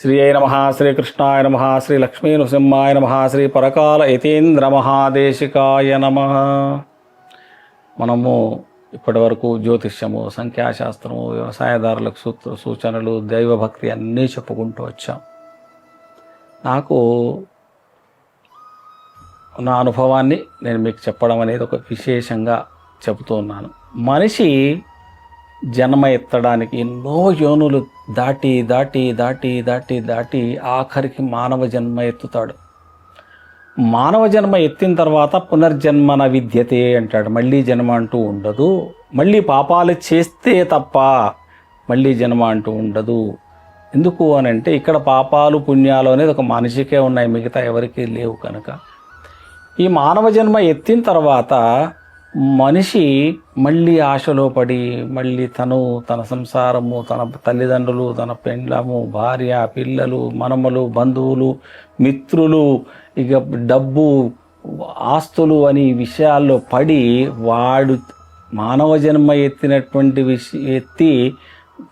శ్రీ నమ శ్రీకృష్ణాయ నమ శ్రీ లక్ష్మీ నృసింహాయ నమ శ్రీ పరకాల యతీంద్ర మహాదేశికాయ నమ. మనము ఇప్పటివరకు జ్యోతిష్యము, సంఖ్యాశాస్త్రము, వ్యవసాయదారులకు సూచనలు, దైవభక్తి అన్నీ చెప్పుకుంటూ వచ్చాం. నాకు నా అనుభవాన్ని నేను మీకు చెప్పడం అనేది ఒక విశేషంగా చెబుతూ ఉన్నాను. మనిషి జన్మ ఎత్తడానికి ఎన్నో యోనులు దాటి దాటి దాటి దాటి దాటి ఆఖరికి మానవ జన్మ ఎత్తుతాడు. మానవ జన్మ ఎత్తిన తర్వాత పునర్జన్మన విద్యతే అంటాడు. మళ్ళీ జన్మ అంటూ ఉండదు. మళ్ళీ పాపాలు చేస్తే తప్ప మళ్ళీ జన్మ అంటూ ఉండదు. ఎందుకు అని అంటే ఇక్కడ పాపాలు పుణ్యాలు అనేది ఒక మనిషికే ఉన్నాయి, మిగతా ఎవరికీ లేవు. కనుక ఈ మానవ జన్మ ఎత్తిన తర్వాత మనిషి మళ్ళీ ఆశలో పడి మళ్ళీ తన సంసారము, తన తల్లిదండ్రులు, తన పెండ్లము, భార్య, పిల్లలు, మనమలు, బంధువులు, మిత్రులు, ఇక డబ్బు, ఆస్తులు అని విషయాల్లో పడి వాడు మానవ జన్మ ఎత్తినటువంటి ఎత్తి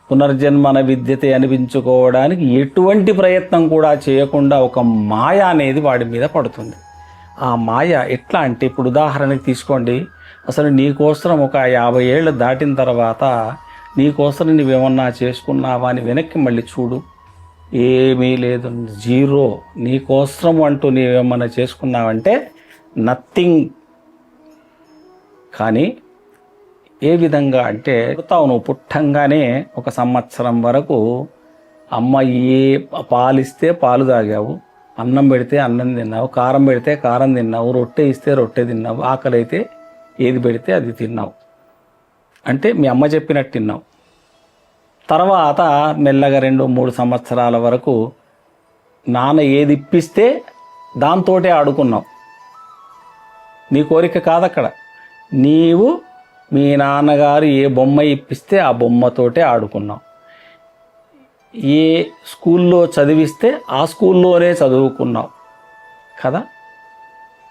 పునర్జన్మన విద్యతే అనిపించుకోవడానికి ఎటువంటి ప్రయత్నం కూడా చేయకుండా ఒక మాయ అనేది వాడి మీద పడుతుంది. ఆ మాయ ఎట్లా అంటే, ఇప్పుడు ఉదాహరణకి తీసుకోండి, అసలు నీకోసం ఒక 50 ఏళ్ళు దాటిన తర్వాత నీకోసం నువ్వేమన్నా చేసుకున్నావా అని వెనక్కి మళ్ళీ చూడు, ఏమీ లేదు, జీరో. నీకోసం అంటూ నీవేమన్నా చేసుకున్నావంటే నథింగ్. కానీ ఏ విధంగా అంటే, నువ్వు పుట్టంగానే 1 సంవత్సరం వరకు అమ్మ ఏ పాలిస్తే పాలు తాగావు, అన్నం పెడితే అన్నం తిన్నావు, కారం పెడితే కారం తిన్నావు, రొట్టె ఇస్తే రొట్టె తిన్నావు, ఆకలి అయితే ఏది పెడితే అది తిన్నావు. అంటే మీ అమ్మ చెప్పినట్టు తిన్నావు. తర్వాత మెల్లగా 2-3 సంవత్సరాల వరకు నాన్న ఏది ఇప్పిస్తే దాంతోటే ఆడుకున్నావు. నీ కోరిక కాదక్కడ, నీవు మీ నాన్నగారు ఏ బొమ్మ ఇప్పిస్తే ఆ బొమ్మతోటే ఆడుకున్నావు. ఏ స్కూల్లో చదివిస్తే ఆ స్కూల్లోనే చదువుకున్నావు కదా.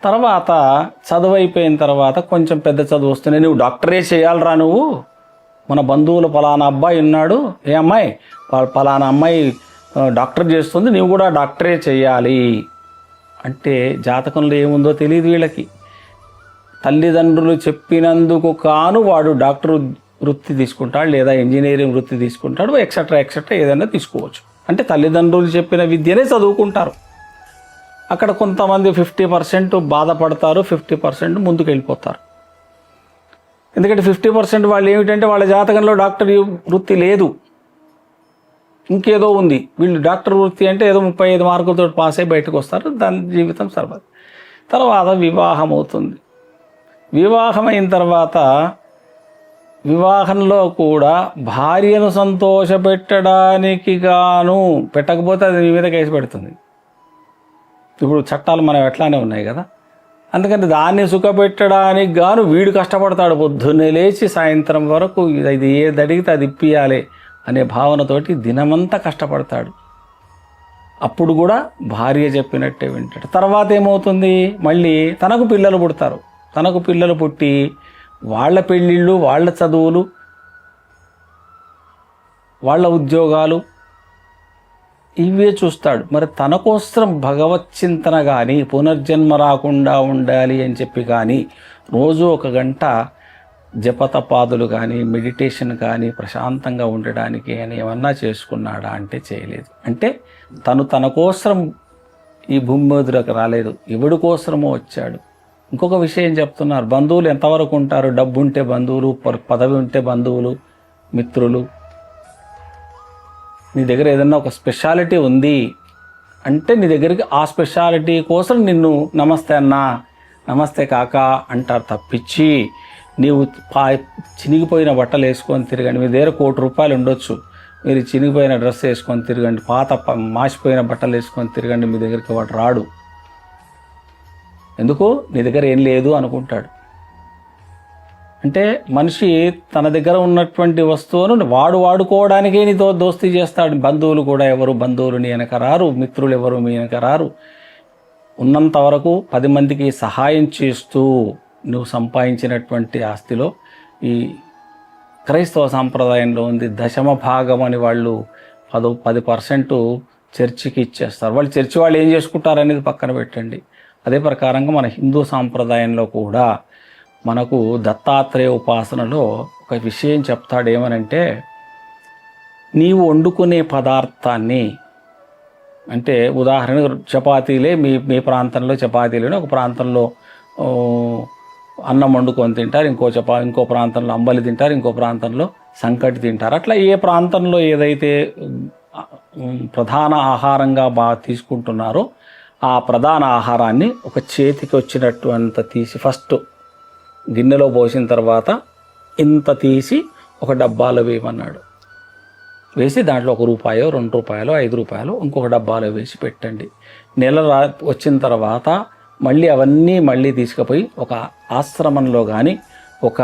తర్వాత చదువు అయిపోయిన తర్వాత కొంచెం పెద్ద చదువు వస్తేనే నువ్వు డాక్టరే చేయాలరా, నువ్వు మన బంధువులు పలానా అబ్బాయి ఉన్నాడు, ఏ అమ్మాయి పలానా అమ్మాయి డాక్టర్ చేస్తుంది, నువ్వు కూడా డాక్టరే చేయాలి అంటే జాతకంలో ఏముందో తెలియదు వీళ్ళకి. తల్లిదండ్రులు చెప్పినందుకు కాను వాడు డాక్టర్ వృత్తి తీసుకుంటాడు, లేదా ఇంజనీరింగ్ వృత్తి తీసుకుంటాడు, ఎక్సెట్రా ఎక్సెట్రా ఏదైనా తీసుకోవచ్చు. అంటే తల్లిదండ్రులు చెప్పిన విద్యనే చదువుకుంటారు. అక్కడ కొంతమంది 50% బాధపడతారు, 50% ముందుకు వెళ్ళిపోతారు. ఎందుకంటే 50% వాళ్ళు ఏమిటంటే వాళ్ళ జాతకంలో డాక్టర్ వృత్తి లేదు, ఇంకేదో ఉంది. వీళ్ళు డాక్టర్ వృత్తి అంటే ఏదో 35 మార్కులతో పాస్ అయ్యి బయటకు వస్తారు, దాని జీవితం సర్వదు. తర్వాత వివాహం అవుతుంది. వివాహం అయిన తర్వాత వివాహంలో కూడా భార్యను సంతోషపెట్టడానికి గాను, పెట్టకపోతే అది నీ మీద కేసు పెడుతుంది. ఇప్పుడు చట్టాలు మనం ఎట్లానే ఉన్నాయి కదా. అందుకని దాన్ని సుఖపెట్టడానికి గాను వీడు కష్టపడతాడు. పొద్దున్నే లేచి సాయంత్రం వరకు ఇది ఏది అడిగితే అది ఇప్పియాలి అనే భావనతోటి దినమంతా కష్టపడతాడు. అప్పుడు కూడా భార్య చెప్పినట్టే వింటాడు. తర్వాత ఏమవుతుంది, మళ్ళీ తనకు పిల్లలు పుడతారు. తనకు పిల్లలు పుట్టి వాళ్ళ పెళ్ళిళ్ళు, వాళ్ళ చదువులు, వాళ్ళ ఉద్యోగాలు ఇవే చూస్తాడు. మరి తన కోసం భగవత్ చింతన కానీ, పునర్జన్మ రాకుండా ఉండాలి అని చెప్పి కానీ, రోజు 1 గంట జపతపాదులు కానీ, మెడిటేషన్ కానీ, ప్రశాంతంగా ఉండడానికి అని ఏమన్నా చేసుకున్నాడా అంటే చేయలేదు. అంటే తన కోసం ఈ భూమి మీదకి రాలేదు, ఎవడి కోసమో వచ్చాడు. ఇంకొక విషయం చెప్తున్నారు, బంధువులు ఎంతవరకు ఉంటారు? డబ్బు ఉంటే బంధువులు, పదవి ఉంటే బంధువులు, మిత్రులు. నీ దగ్గర ఏదన్నా ఒక స్పెషాలిటీ ఉంది అంటే నీ దగ్గరికి ఆ స్పెషాలిటీ కోసం నిన్ను నమస్తే అన్నా, నమస్తే కాకా అంటారు తప్పించి, నీవు చినిగిపోయిన బట్టలు వేసుకొని తిరగండి. మీ దగ్గర ₹1,00,00,000 ఉండొచ్చు, మీరు చినిగిపోయిన డ్రెస్ వేసుకొని తిరగండి, మాసిపోయిన బట్టలు వేసుకొని తిరగండి, మీ దగ్గరికి వాడు రాడు. ఎందుకు? నీ దగ్గర ఏం లేదు అనుకుంటాడు. అంటే మనిషి తన దగ్గర ఉన్నటువంటి వస్తువును వాడు వాడుకోవడానికే నీతో దోస్తీ చేస్తాడు. బంధువులు కూడా ఎవరు బంధువులు నీ వెనక రారు, మిత్రులు ఎవరు మీ వెనక రారు. ఉన్నంత వరకు 10 మందికి సహాయం చేస్తూ నువ్వు సంపాదించినటువంటి ఆస్తిలో ఈ క్రైస్తవ సాంప్రదాయంలో ఉంది దశమ భాగం అని వాళ్ళు 10% చర్చికి ఇచ్చేస్తారు. వాళ్ళు చర్చి వాళ్ళు ఏం చేసుకుంటారు అనేది పక్కన పెట్టండి. అదే ప్రకారంగా మన హిందూ సాంప్రదాయంలో కూడా మనకు దత్తాత్రేయ ఉపాసనలో ఒక విషయం చెప్తాడు. ఏమనంటే, నీవు వండుకునే పదార్థాన్ని, అంటే ఉదాహరణకు చపాతీలే, మీ ప్రాంతంలో చపాతీలని, ఒక ప్రాంతంలో అన్నం వండుకొని తింటారు, ఇంకో ప్రాంతంలో అంబలి తింటారు, ఇంకో ప్రాంతంలో సంకటి తింటారు. అట్లా ఏ ప్రాంతంలో ఏదైతే ప్రధాన ఆహారంగా బాగా తీసుకుంటున్నారో ఆ ప్రధాన ఆహారాన్ని ఒక చేతికి వచ్చినట్టు అంత తీసి ఫస్ట్ గిన్నెలో పోసిన తర్వాత ఇంత తీసి ఒక డబ్బాలో వేయమన్నాడు. వేసి దాంట్లో ₹1, ₹2, ₹5 ఇంకొక డబ్బాలో వేసి పెట్టండి. నెల వచ్చిన తర్వాత మళ్ళీ తీసుకుపోయి ఒక ఆశ్రమంలో కానీ, ఒక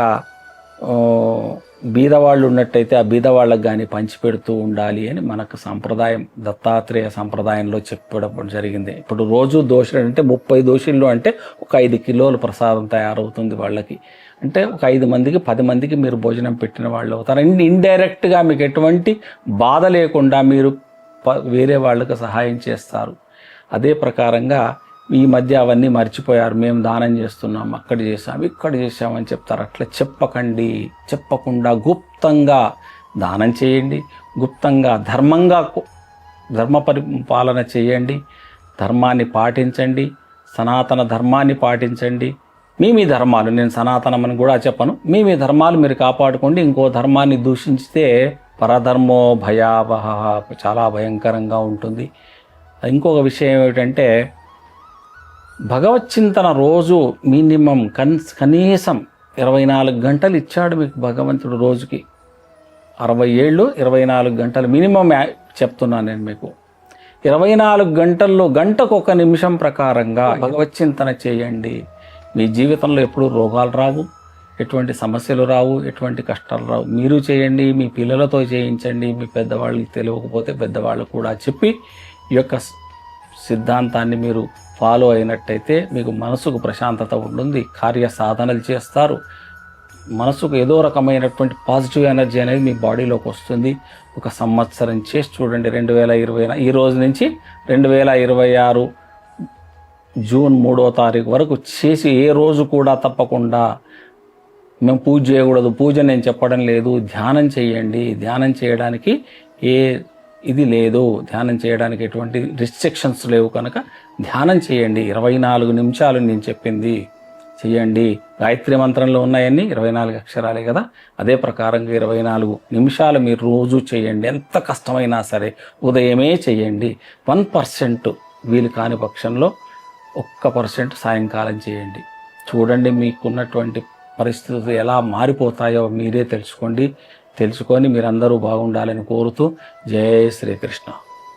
బీదవాళ్ళు ఉన్నట్టయితే ఆ బీదవాళ్ళకు కానీ పంచిపెడుతూ ఉండాలి అని మనకు సంప్రదాయం, దత్తాత్రేయ సంప్రదాయంలో చెప్పడం జరిగింది. ఇప్పుడు రోజు దోశలు అంటే 30 దోశలు అంటే ఒక 5 కిలోల ప్రసాదం తయారవుతుంది వాళ్ళకి. అంటే ఒక 5 మందికి 10 మందికి మీరు భోజనం పెట్టిన వాళ్ళు అవుతారు. ఇండైరెక్ట్గా మీకు ఎటువంటి బాధ లేకుండా మీరు వేరే వాళ్ళకు సహాయం చేస్తారు. అదే ప్రకారంగా ఈ మధ్య అవన్నీ మర్చిపోయారు. మేము దానం చేస్తున్నాం, అక్కడ చేసాం, ఇక్కడ చేసామని చెప్తారు. అట్లా చెప్పకుండా గుప్తంగా దానం చేయండి. గుప్తంగా ధర్మ పరిపాలన చేయండి. ధర్మాన్ని పాటించండి. సనాతన ధర్మాన్ని పాటించండి. మీ ధర్మాలు, నేను సనాతనమని కూడా చెప్పను, మీ ధర్మాలు మీరు కాపాడుకోండి. ఇంకో ధర్మాన్ని దూషించితే పరధర్మో భయావహ, చాలా భయంకరంగా ఉంటుంది. ఇంకొక విషయం ఏమిటంటే, భగవత్ చింతన రోజు మినిమం కనీసం 24 గంటలు ఇచ్చాడు మీకు భగవంతుడు. రోజుకి 60 ఏళ్ళు 24 గంటలు మినిమం చెప్తున్నాను నేను మీకు. 24 గంటల్లో గంటకు 1 నిమిషం ప్రకారంగా భగవత్ చింతన చేయండి. మీ జీవితంలో ఎప్పుడూ రోగాలు రావు, ఎటువంటి సమస్యలు రావు, ఎటువంటి కష్టాలు రావు. మీరు చేయండి, మీ పిల్లలతో చేయించండి. మీ పెద్దవాళ్ళకి తెలియకపోతే పెద్దవాళ్ళు కూడా చెప్పి ఈ యొక్క సిద్ధాంతాన్ని మీరు ఫాలో అయినట్టయితే మీకు మనసుకు ప్రశాంతత ఉంటుంది, కార్య సాధనలు చేస్తారు. మనసుకు ఏదో రకమైనటువంటి పాజిటివ్ ఎనర్జీ అనేది మీ బాడీలోకి వస్తుంది. ఒక సంవత్సరం చేసి చూడండి. 2020 ఈ రోజు నుంచి 2026 జూన్ 3వ తారీఖు వరకు చేసి, ఏ రోజు కూడా తప్పకుండా మేము పూజ చేయకూడదు, పూజ నేను చెప్పడం లేదు, ధ్యానం చేయండి. ధ్యానం చేయడానికి ఇది లేదు, ధ్యానం చేయడానికి ఎటువంటి రిస్ట్రిక్షన్స్ లేవు కనుక ధ్యానం చేయండి. 24 నిమిషాలు నేను చెప్పింది చేయండి. గాయత్రి మంత్రంలో ఉన్నాయన్నీ 24 అక్షరాలే కదా. అదే ప్రకారంగా 24 నిమిషాలు మీరు రోజు చేయండి. ఎంత కష్టమైనా సరే ఉదయమే చేయండి. 1% వీలు కాని పక్షంలో 1% సాయంకాలం చేయండి. చూడండి మీకున్నటువంటి పరిస్థితులు ఎలా మారిపోతాయో మీరే తెలుసుకొని మీరందరూ బాగుండాలని కోరుతూ, జై శ్రీకృష్ణ.